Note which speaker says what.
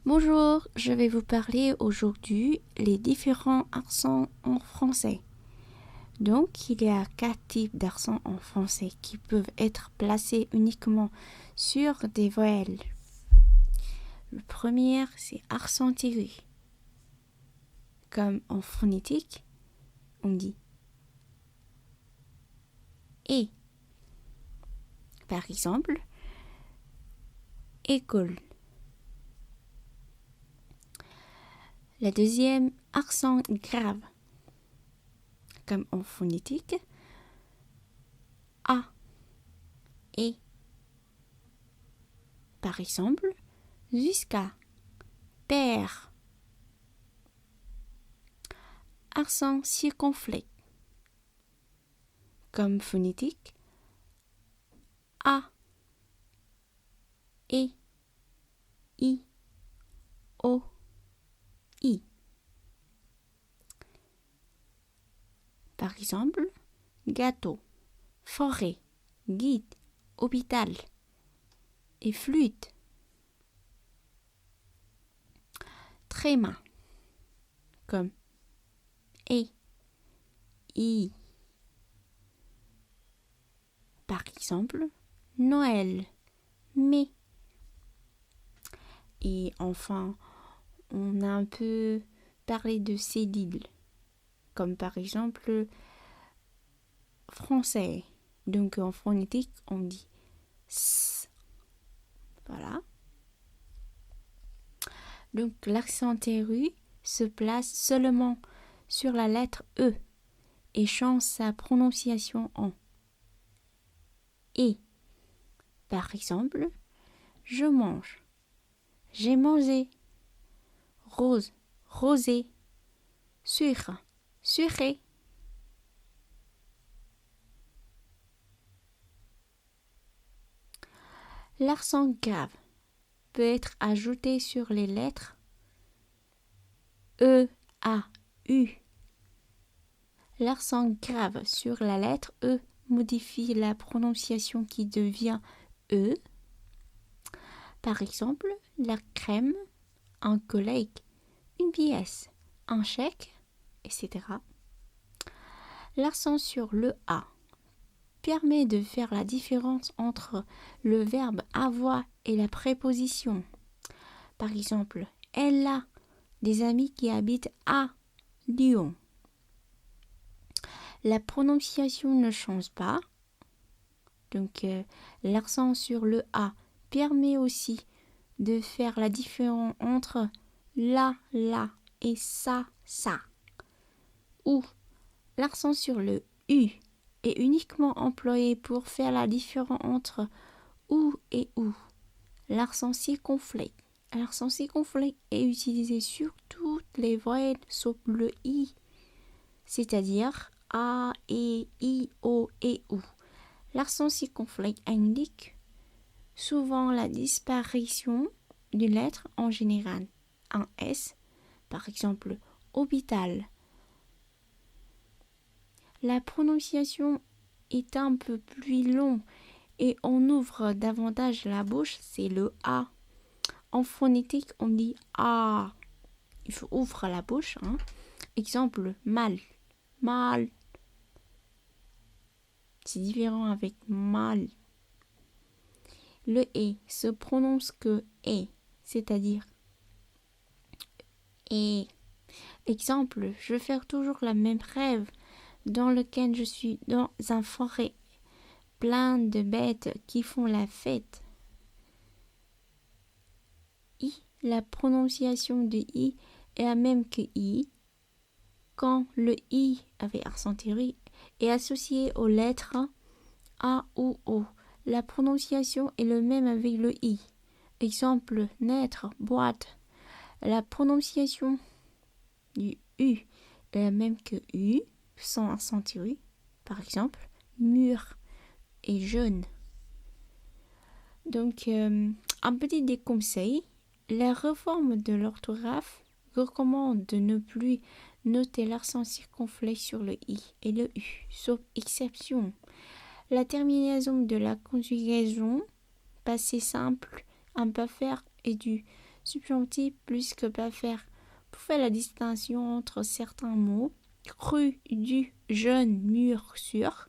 Speaker 1: Bonjour, je vais vous parler aujourd'hui les différents accents en français. Donc, il y a 4 types d'accents en français qui peuvent être placés uniquement sur des voyelles. Le premier, c'est accent aigu. Comme en phonétique, on dit et. Par exemple, école. Le deuxième, accent grave. Comme en phonétique, a et. Par exemple, jusqu'à, père. Accent circonflexe. Comme phonétique, a, e, i, o, i. Par exemple, gâteau, forêt, guide, hôpital et flûte. Tréma, comme e, i. Par exemple, Noël, mai. Et enfin, on a un peu parlé de cédille, comme par exemple français. Donc en phonétique, on dit s. Voilà. Donc l'accent aigu se place seulement sur la lettre E et change sa prononciation en et. Par exemple, je mange, j'ai mangé, rose, rosé, sucre, sucré. L'accent grave peut être ajouté sur les lettres E, A, U. L'accent grave sur la lettre E modifie la prononciation qui devient E. Par exemple, la crème, un collègue, une pièce, un chèque, etc. L'accent sur le A permet de faire la différence entre le verbe avoir et la préposition. Par exemple, elle a des amis qui habitent à Lyon. La prononciation ne change pas. Donc, l'accent sur le A permet aussi de faire la différence entre la et ça. Ou l'accent sur le U est uniquement employé pour faire la différence entre ou et ou. L'accent circonflexe. L'accent circonflexe est utilisé sur toutes les voyelles sauf le I, c'est-à-dire A, E, I, O et OU. L'accent circonflexe indique souvent la disparition d'une lettre, en général un S, par exemple hôpital. La prononciation est un peu plus longue et on ouvre davantage la bouche, c'est le A. En phonétique, on dit A. Il faut ouvrir la bouche. Exemple, mal. Mal. C'est différent avec mal. Le E se prononce que E, c'est-à-dire E. Exemple, je fais toujours la même rêve dans lequel je suis dans un forêt plein de bêtes qui font la fête. I, la prononciation de I est la même que I quand le I avec accent aigu est associé aux lettres A ou O. La prononciation est le même avec le I. Exemple, naître, boîte. La prononciation du U est la même que U sans accent aigu. Par exemple, mûr et jeune. Donc, un petit déconseil. La réforme de l'orthographe recommande de ne plus noter l'accent circonflexe sur le I et le U, sauf exception. La terminaison de la conjugaison passé simple, imparfait et du Subjonctif plus que pas faire. Pour faire la distinction entre certains mots, rue, du, jeune, mur, sur,